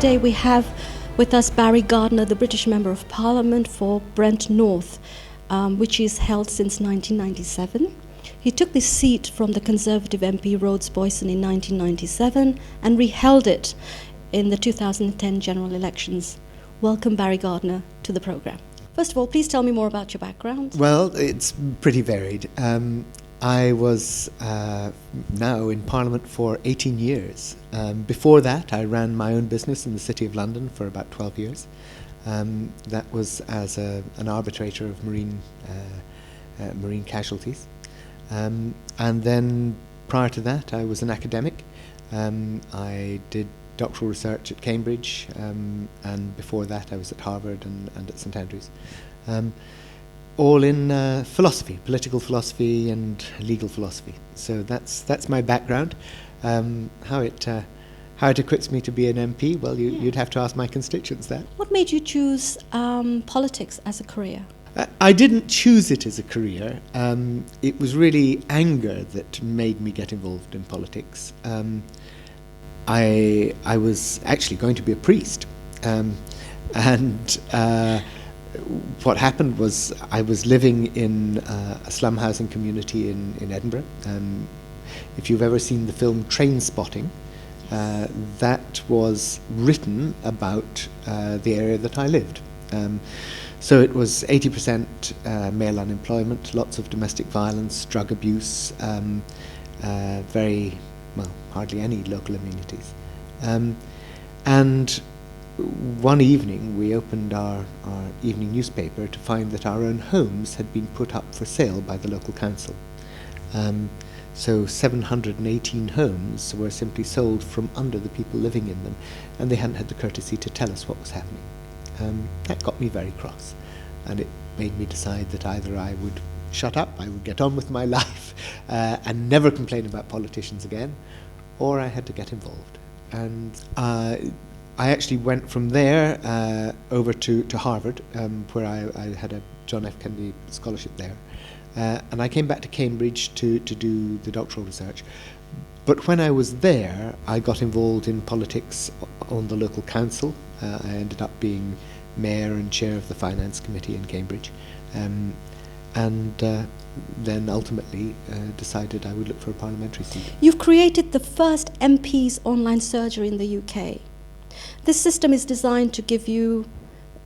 today we have with us Barry Gardiner, the British Member of Parliament for Brent North, which is held since 1997. He took this seat from the Conservative MP Rhodes Boyson in 1997 and reheld it in the 2010 general elections. Welcome, Barry Gardiner, to the programme. First of all, please tell me more about your background. Well, it's pretty varied. I was now in Parliament for 18 years. Before that, I ran my own business in the City of London for about 12 years. That was as an arbitrator of marine casualties. And then prior to that, I was an academic. I did doctoral research at Cambridge, and before that I was at Harvard and at St Andrews. All in philosophy, political philosophy and legal philosophy. So that's my background. How it equips me to be an MP? Well, you'd have to ask my constituents that. What made you choose politics as a career? I didn't choose it as a career. It was really anger that made me get involved in politics. I was actually going to be a priest, and what happened was I was living in a slum housing community in Edinburgh. If you've ever seen the film Trainspotting, that was written about the area that I lived. So it was 80% male unemployment, lots of domestic violence, drug abuse, hardly any local amenities. And one evening we opened our evening newspaper to find that our own homes had been put up for sale by the local council. So 718 homes were simply sold from under the people living in them, and they hadn't had the courtesy to tell us what was happening. That got me very cross, and it made me decide that either I would shut up, I would get on with my life and never complain about politicians again, or I had to get involved. And I actually went from there over to Harvard, where I had a John F. Kennedy scholarship there. And I came back to Cambridge to do the doctoral research. But when I was there, I got involved in politics on the local council. I ended up being mayor and chair of the finance committee in Cambridge. And then ultimately decided I would look for a parliamentary seat. You've created the first MP's online surgery in the UK. This system is designed to give you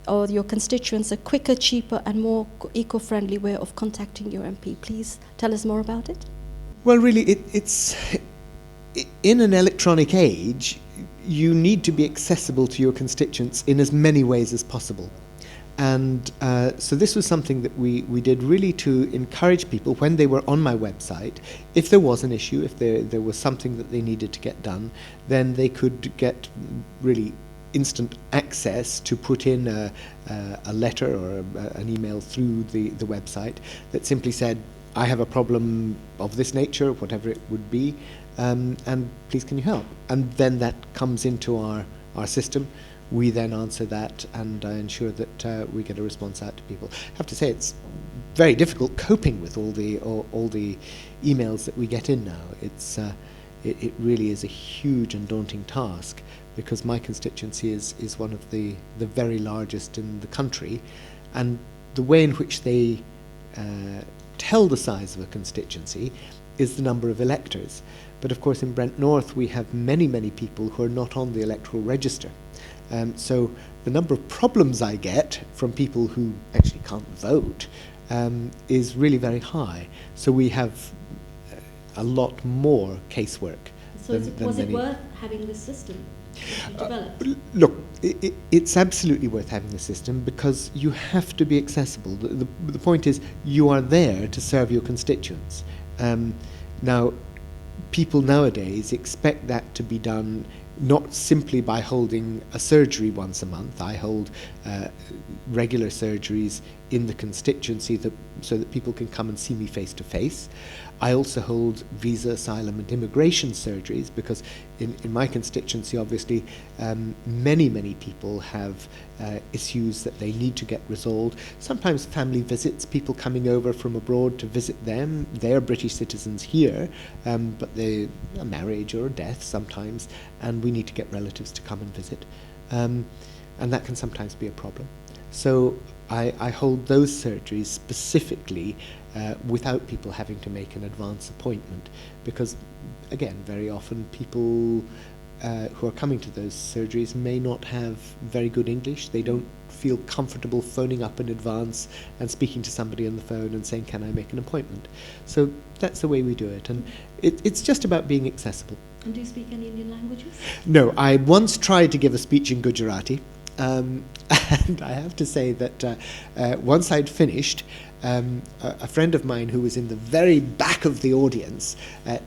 or your constituents a quicker, cheaper and more eco-friendly way of contacting your MP. Please tell us more about it. Well, really, it's in an electronic age, you need to be accessible to your constituents in as many ways as possible. And so this was something that we did really to encourage people when they were on my website. If there was an issue, if there was something that they needed to get done, then they could get really instant access to put in a letter or an email through the website that simply said, I have a problem of this nature, whatever it would be, and please can you help? And then that comes into our system. We then answer that and ensure that we get a response out to people. I have to say it's very difficult coping with all the emails that we get in now. It really is a huge and daunting task, because my constituency is one of the very largest in the country, and the way in which they tell the size of a constituency is the number of electors. But of course in Brent North we have many people who are not on the electoral register. So the number of problems I get from people who actually can't vote is really very high. So we have a lot more casework. So was it worth having this system that you developed? Look, it's absolutely worth having the system, because you have to be accessible. The point is, you are there to serve your constituents. Now, people nowadays expect that to be done not simply by holding a surgery once a month. I hold regular surgeries in the constituency so that people can come and see me face to face. I also hold visa, asylum and immigration surgeries, because in my constituency, obviously, many people have issues that they need to get resolved. Sometimes family visits, people coming over from abroad to visit them. They're British citizens here, but a marriage or a death sometimes, and we need to get relatives to come and visit. and that can sometimes be a problem. So I hold those surgeries specifically without people having to make an advance appointment, because, again, very often people who are coming to those surgeries may not have very good English. They don't feel comfortable phoning up in advance and speaking to somebody on the phone and saying, can I make an appointment? So that's the way we do it, and it's just about being accessible. And do you speak any Indian languages? No, I once tried to give a speech in Gujarati, and I have to say that once I'd finished, a friend of mine who was in the very back of the audience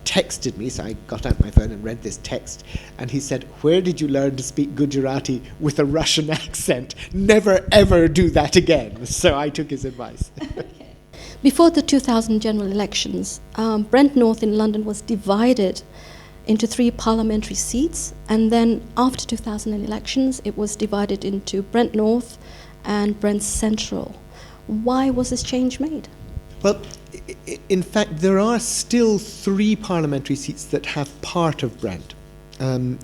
texted me, so I got out my phone and read this text, and he said, "Where did you learn to speak Gujarati with a Russian accent? Never ever do that again." So I took his advice. Okay. Before the 2000 general elections, Brent North in London was divided into 3 parliamentary seats, and then after 2000 elections it was divided into Brent North and Brent Central. Why was this change made? Well, in fact, there are still 3 parliamentary seats that have part of Brent.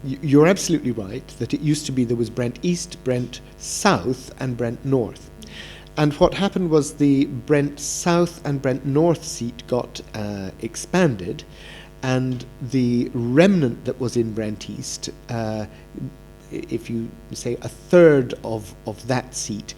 You're absolutely right that it used to be there was Brent East, Brent South and Brent North. And what happened was the Brent South and Brent North seat got expanded, and the remnant that was in Brent East, if you say a third of that seat,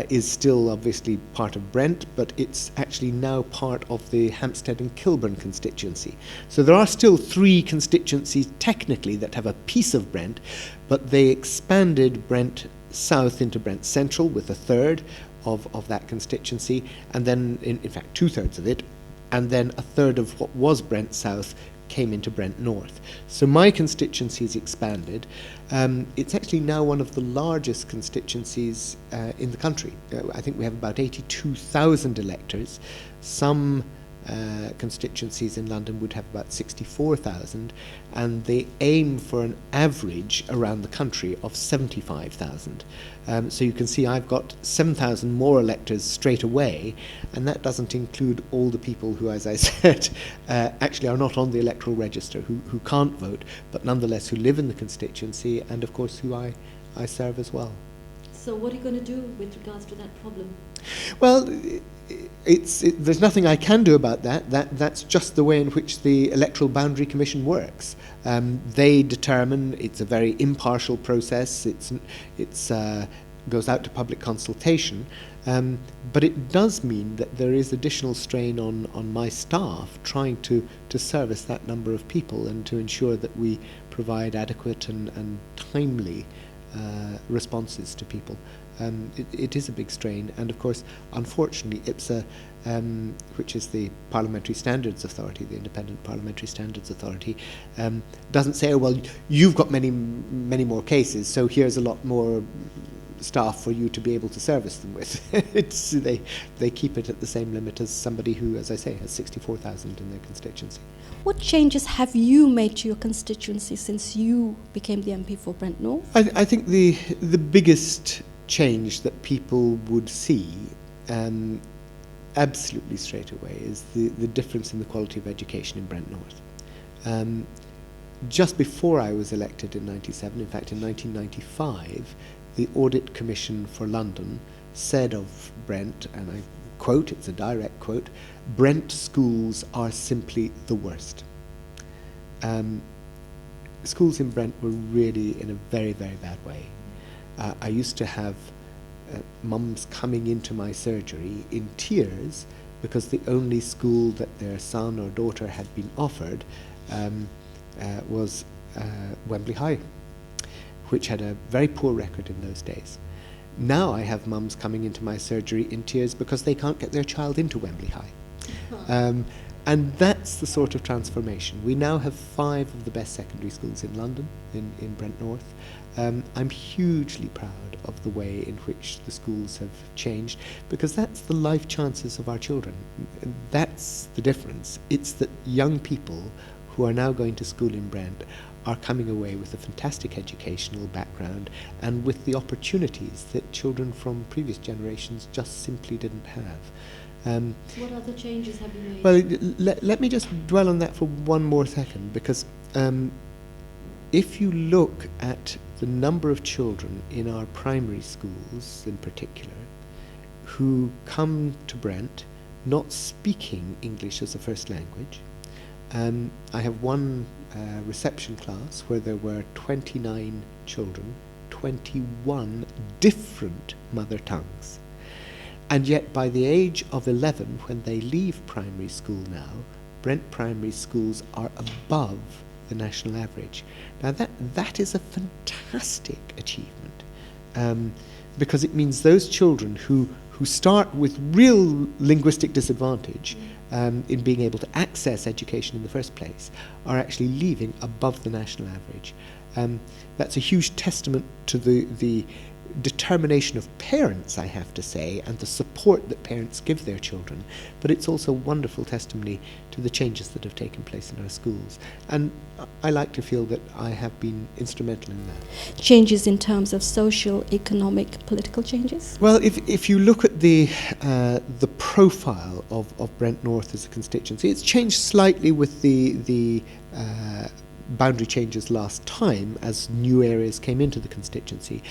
is still obviously part of Brent, but it's actually now part of the Hampstead and Kilburn constituency. So there are still 3 constituencies technically that have a piece of Brent, but they expanded Brent South into Brent Central with a third of that constituency, and then in fact 2/3 of it, and then a third of what was Brent South came into Brent North. So my constituency is expanded. It's actually now one of the largest constituencies in the country. I think we have about 82,000 electors. Some constituencies in London would have about 64,000, and they aim for an average around the country of 75,000. So you can see I've got 7,000 more electors straight away, and that doesn't include all the people who, as I said, actually are not on the electoral register, who can't vote, but nonetheless who live in the constituency, and of course who I serve as well. So what are you going to do with regards to that problem? Well, there's nothing I can do about that. That's just the way in which the Electoral Boundary Commission works. They determine, it's a very impartial process, it's goes out to public consultation, but it does mean that there is additional strain on my staff trying to service that number of people and to ensure that we provide adequate and timely responses to people. It is a big strain, and of course, unfortunately, IPSA, which is the Parliamentary Standards Authority, the Independent Parliamentary Standards Authority, doesn't say, oh, well, you've got many more cases, so here's a lot more staff for you to be able to service them with. They keep it at the same limit as somebody who, as I say, has 64,000 in their constituency. What changes have you made to your constituency since you became the MP for Brent North? I think the biggest change that people would see absolutely straight away is the difference in the quality of education in Brent North. Just before I was elected in 97, in fact in 1995, the Audit Commission for London said of Brent, and I quote, it's a direct quote, "Brent schools are simply the worst." Schools in Brent were really in a very, very bad way. I used to have mums coming into my surgery in tears because the only school that their son or daughter had been offered was Wembley High, which had a very poor record in those days. Now I have mums coming into my surgery in tears because they can't get their child into Wembley High. And that's the sort of transformation. We now have 5 of the best secondary schools in London, in Brent North. I'm hugely proud of the way in which the schools have changed, because that's the life chances of our children. That's the difference. It's that young people who are now going to school in Brent are coming away with a fantastic educational background and with the opportunities that children from previous generations just simply didn't have. What other changes have you made? Well, let me just dwell on that for one more second, because if you look at the number of children in our primary schools in particular who come to Brent not speaking English as a first language. I have one reception class where there were 29 children, 21 different mother tongues. And yet by the age of 11, when they leave primary school now, Brent primary schools are above the national average. Now that is a fantastic achievement, because it means those children who start with real linguistic disadvantage in being able to access education in the first place are actually leaving above the national average. That's a huge testament to the determination of parents, I have to say, and the support that parents give their children, but it's also wonderful testimony to the changes that have taken place in our schools. And I like to feel that I have been instrumental in that. Changes in terms of social, economic, political changes? Well, if you look at the profile of Brent North as a constituency, it's changed slightly with the boundary changes last time as new areas came into the constituency.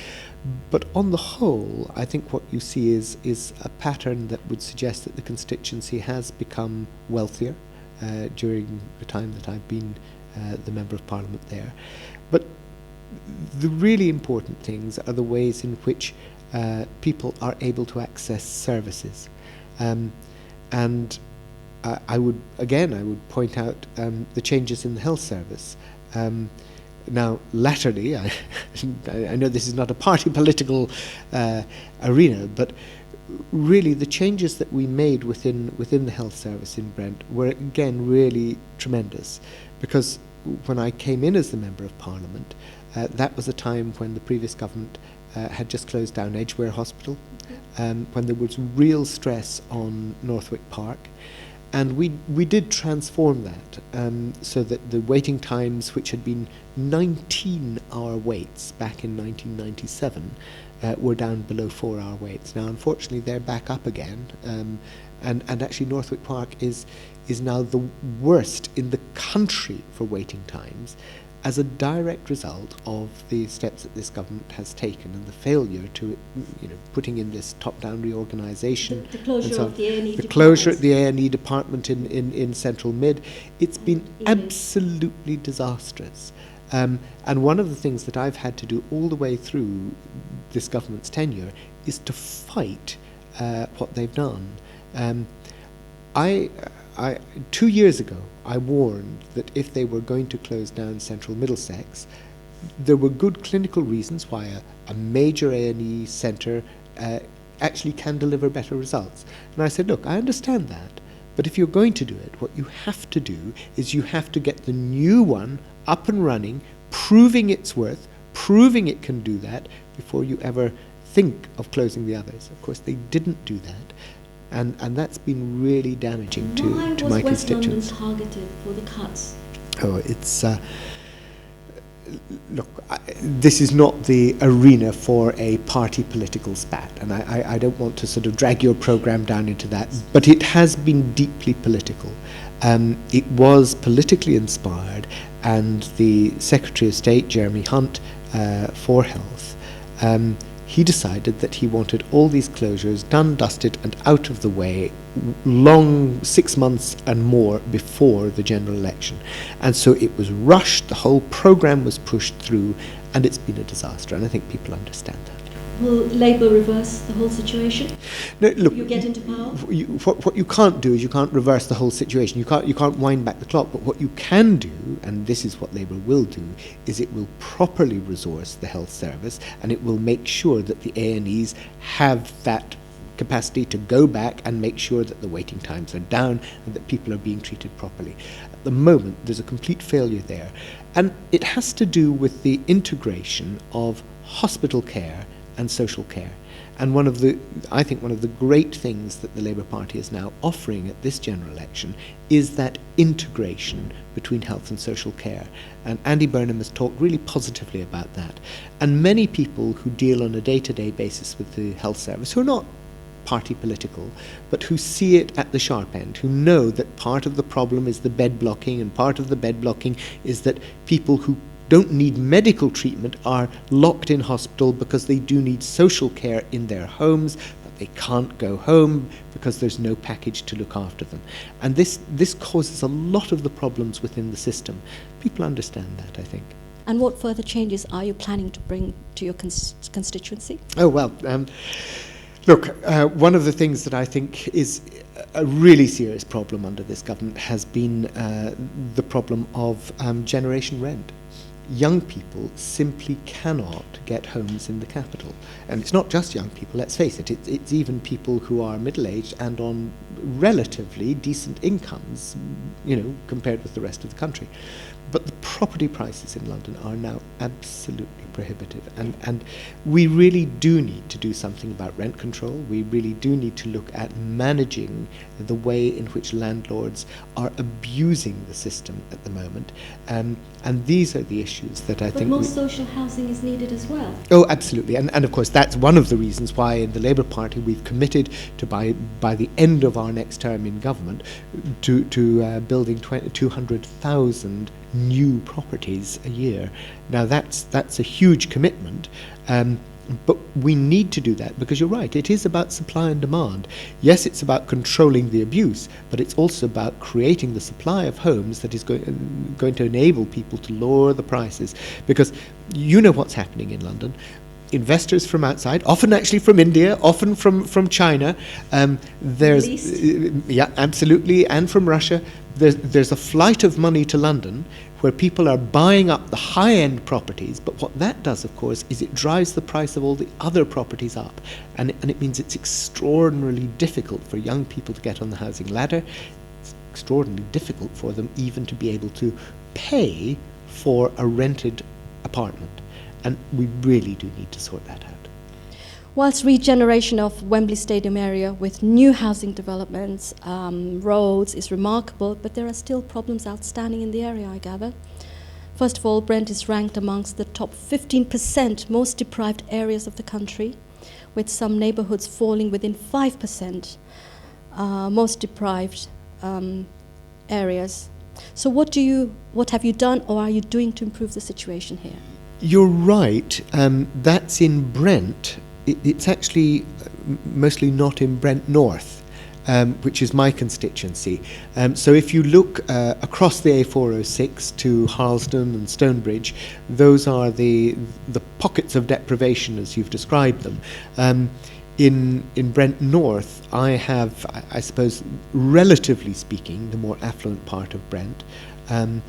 But on the whole, I think what you see is a pattern that would suggest that the constituency has become wealthier during the time that I've been the Member of Parliament there. But the really important things are the ways in which people are able to access services. And I would point out the changes in the health service. Now, latterly, I know this is not a party political arena, but really the changes that we made within the health service in Brent were again really tremendous, because when I came in as the Member of Parliament, that was a time when the previous government had just closed down Edgware Hospital, when there was real stress on Northwick Park. And we did transform that so that the waiting times, which had been 19-hour waits back in 1997, were down below 4-hour waits. Now, unfortunately, they're back up again, and actually Northwick Park is now the worst in the country for waiting times, as a direct result of the steps that this government has taken and the failure to, putting in this top-down reorganisation. The closure of the A&E department. The closure at the A&E department in Central Mid. It's been absolutely disastrous. And one of the things that I've had to do all the way through this government's tenure is to fight what they've done. 2 years ago, I warned that if they were going to close down Central Middlesex, there were good clinical reasons why a major A&E centre actually can deliver better results. And I said, look, I understand that, but if you're going to do it, what you have to do is you have to get the new one up and running, proving its worth, proving it can do that, before you ever think of closing the others. Of course, they didn't do that. And that's been really damaging to my constituents. Why was West London targeted for the cuts? Oh, it's look, this is not the arena for a party political spat, and I don't want to sort of drag your programme down into that, but it has been deeply political. It was politically inspired, and the Secretary of State, Jeremy Hunt, for Health, he decided that he wanted all these closures done, dusted and out of the way long 6 months and more before the general election. And so it was rushed, the whole programme was pushed through, and it's been a disaster, and I think people understand that. Will Labour reverse the whole situation? No, look, you get into power? What you can't do is you can't reverse the whole situation. You can't wind back the clock. But what you can do, and this is what Labour will do, is it will properly resource the health service, and it will make sure that the A&Es have that capacity to go back and make sure that the waiting times are down and that people are being treated properly. At the moment, there's a complete failure there. And it has to do with the integration of hospital care and social care. And I think one of the great things that the Labour Party is now offering at this general election is that integration between health and social care. And Andy Burnham has talked really positively about that. And many people who deal on a day-to-day basis with the health service, who are not party political, but who see it at the sharp end, who know that part of the problem is the bed blocking, and part of the bed blocking is that people who don't need medical treatment are locked in hospital because they do need social care in their homes, but they can't go home because there's no package to look after them. And this causes a lot of the problems within the system. People understand that, I think. And what further changes are you planning to bring to your constituency? Oh, well, look, one of the things that I think is a really serious problem under this government has been the problem of generation rent. Young people simply cannot get homes in the capital. And it's not just young people, let's face it, it's even people who are middle-aged and on relatively decent incomes, compared with the rest of the country. But the property prices in London are now absolutely prohibitive, and we really do need to do something about rent control. We really do need to look at managing the way in which landlords are abusing the system at the moment, and these are the issues that I think... But more social housing is needed as well. Oh, absolutely, and of course that's one of the reasons why in the Labour Party we've committed to by the end of our next term in government to building 200,000 new properties a year. Now that's a huge commitment, but we need to do that because you're right, it is about supply and demand. Yes, it's about controlling the abuse, but it's also about creating the supply of homes that is going to enable people to lower the prices, because you know what's happening in London. Investors from outside, often actually from India, often from China, yeah, absolutely, and from Russia. There's a flight of money to London where people are buying up the high-end properties, but what that does, of course, is it drives the price of all the other properties up, and it means it's extraordinarily difficult for young people to get on the housing ladder. It's extraordinarily difficult for them even to be able to pay for a rented apartment. And we really do need to sort that out. Whilst regeneration of Wembley Stadium area with new housing developments, roads is remarkable, but there are still problems outstanding in the area, I gather. First of all, Brent is ranked amongst the top 15% most deprived areas of the country, with some neighbourhoods falling within 5% most deprived areas. So what have you done or are you doing to improve the situation here? You're right, that's in Brent. It's actually mostly not in Brent North, which is my constituency. So if you look across the A406 to Harlesden and Stonebridge, those are the pockets of deprivation as you've described them. In Brent North, I have, I suppose, relatively speaking, the more affluent part of Brent, and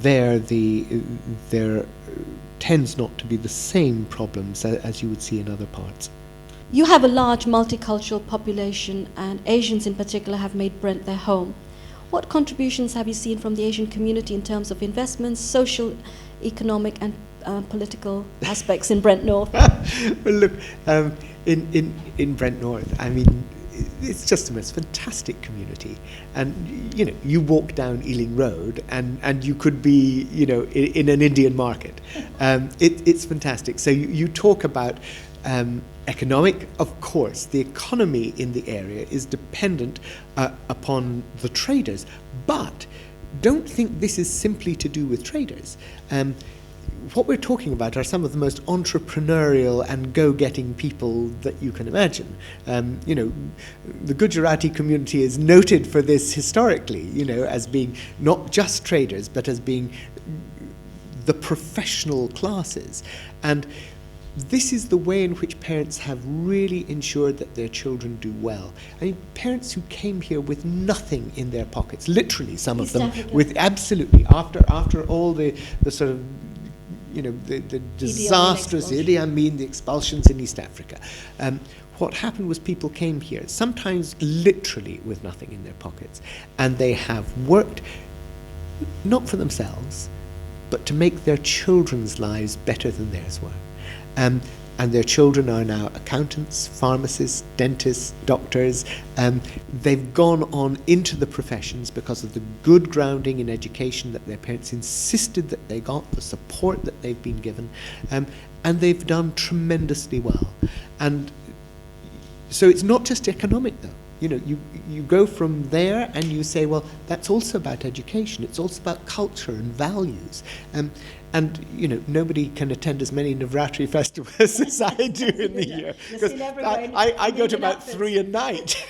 there tends not to be the same problems as you would see in other parts. You have a large multicultural population, and Asians in particular have made Brent their home. What contributions have you seen from the Asian community in terms of investments, social, economic and political aspects in Brent North? Well, look, in Brent North, I mean, it's just the most fantastic community, and you walk down Ealing Road and you could be in an Indian market. It's fantastic. So you talk about economic, of course the economy in the area is dependent upon the traders, but don't think this is simply to do with traders. What we're talking about are some of the most entrepreneurial and go-getting people that you can imagine. The Gujarati community is noted for this historically, as being not just traders, but as being the professional classes. And this is the way in which parents have really ensured that their children do well. I mean, parents who came here with nothing in their pockets, literally some of them, with absolutely, after all the sort of the disastrous Idi Amin, the expulsions in East Africa. What happened was people came here, sometimes literally with nothing in their pockets, and they have worked not for themselves, but to make their children's lives better than theirs were. And their children are now accountants, pharmacists, dentists, doctors. They've gone on into the professions because of the good grounding in education that their parents insisted that they got, the support that they've been given, and they've done tremendously well. And so it's not just economic, though. You go from there and you say, well, that's also about education. It's also about culture and values. and nobody can attend as many Navratri festivals as I do in the year, because I go to about 3 a night.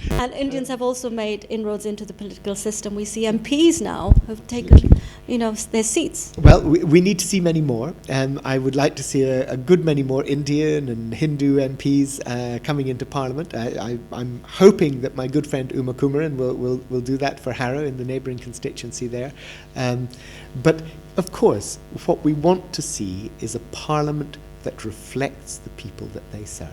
And Indians have also made inroads into the political system. We see MPs now have taken, their seats. Well, we need to see many more. I would like to see a good many more Indian and Hindu MPs coming into Parliament. I'm hoping that my good friend Uma Kumaran will do that for Harrow in the neighbouring constituency there. But of course, what we want to see is a Parliament that reflects the people that they serve.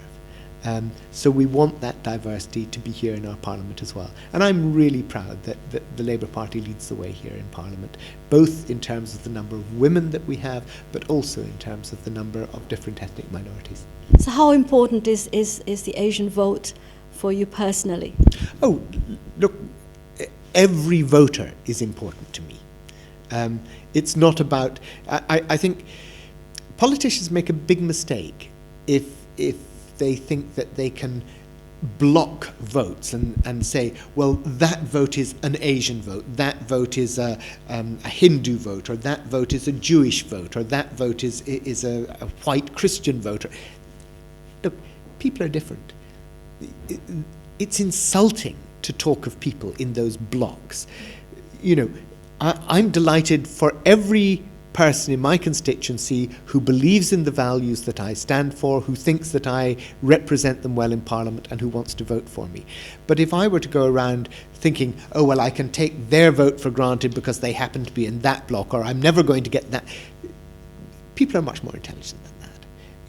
So we want that diversity to be here in our Parliament as well. And I'm really proud that the Labour Party leads the way here in Parliament, both in terms of the number of women that we have, but also in terms of the number of different ethnic minorities. So how important is the Asian vote for you personally? Oh, look, every voter is important to me. It's not about... I think politicians make a big mistake if they think that they can block votes and say, well, that vote is an Asian vote, that vote is a Hindu vote, or that vote is a Jewish vote, or that vote is a white Christian vote. Look, people are different. It's insulting to talk of people in those blocks. I'm delighted for every person in my constituency who believes in the values that I stand for, who thinks that I represent them well in Parliament, and who wants to vote for me. But if I were to go around thinking, oh, well, I can take their vote for granted because they happen to be in that block, or I'm never going to get that, people are much more intelligent than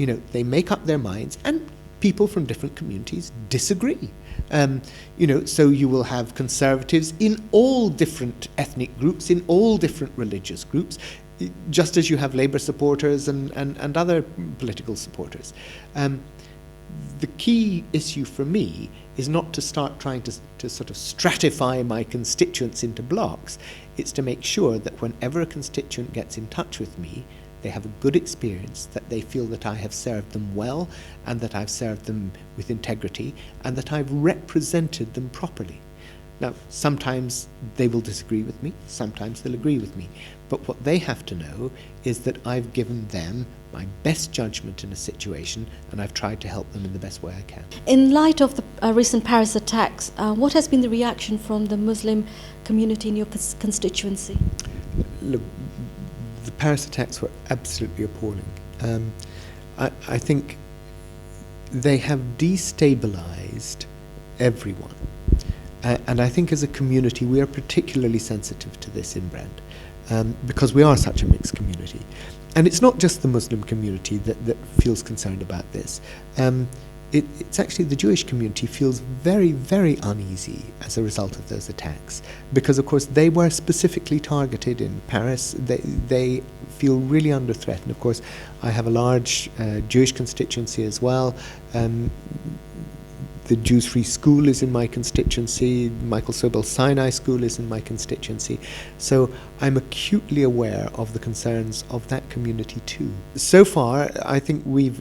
that. They make up their minds, and people from different communities disagree. So you will have Conservatives in all different ethnic groups, in all different religious groups, just as you have Labour supporters and other political supporters. The key issue for me is not to start trying to sort of stratify my constituents into blocks. It's to make sure that whenever a constituent gets in touch with me, they have a good experience, that they feel that I have served them well, and that I've served them with integrity, and that I've represented them properly. Now, sometimes they will disagree with me, sometimes they'll agree with me, but what they have to know is that I've given them my best judgment in a situation, and I've tried to help them in the best way I can. In light of the recent Paris attacks, what has been the reaction from the Muslim community in your constituency? Look, the Paris attacks were absolutely appalling. I think they have destabilized everyone. And I think as a community we are particularly sensitive to this in Brent, because we are such a mixed community. And it's not just the Muslim community that feels concerned about this. It's actually the Jewish community feels very, very uneasy as a result of those attacks, because of course they were specifically targeted in Paris. They feel really under threat, and of course I have a large Jewish constituency as well. The Jews Free School is in my constituency, Michael Sobel Sinai School is in my constituency, so I'm acutely aware of the concerns of that community too. So far, I think we've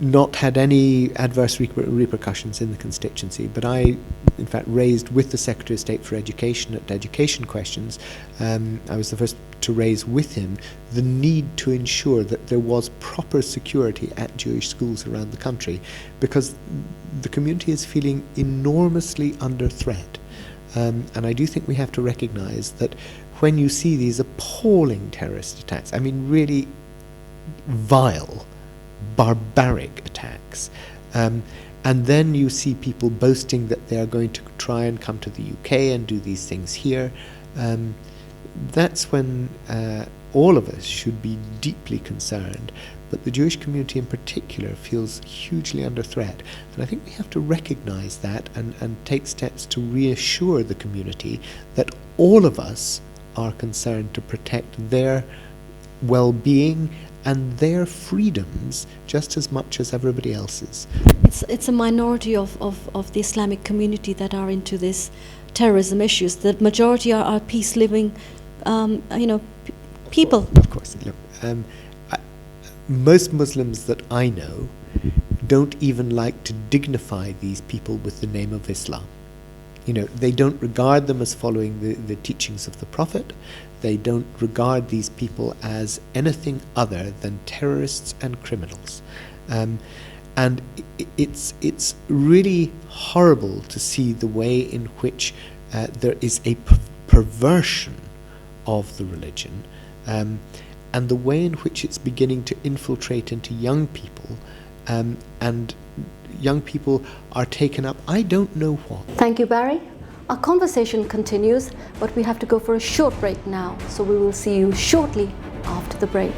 not had any adverse repercussions in the constituency, but I, in fact, raised with the Secretary of State for Education at Education Questions, I was the first to raise with him the need to ensure that there was proper security at Jewish schools around the country, because the community is feeling enormously under threat. And I do think we have to recognise that when you see these appalling terrorist attacks, I mean really vile, barbaric attacks, and then you see people boasting that they are going to try and come to the UK and do these things here, that's when all of us should be deeply concerned. But the Jewish community in particular feels hugely under threat. And I think we have to recognise that and take steps to reassure the community that all of us are concerned to protect their well-being and their freedoms just as much as everybody else's. It's a minority of the Islamic community that are into this terrorism issues. The majority are peace-living, people. Of course. Look, most Muslims that I know don't even like to dignify these people with the name of Islam. They don't regard them as following the teachings of the Prophet. They don't regard these people as anything other than terrorists and criminals. And it's really horrible to see the way in which there is a perversion of the religion, and the way in which it's beginning to infiltrate into young people, and young people are taken up, I don't know what. Thank you, Barry. Our conversation continues, but we have to go for a short break now, so we will see you shortly after the break.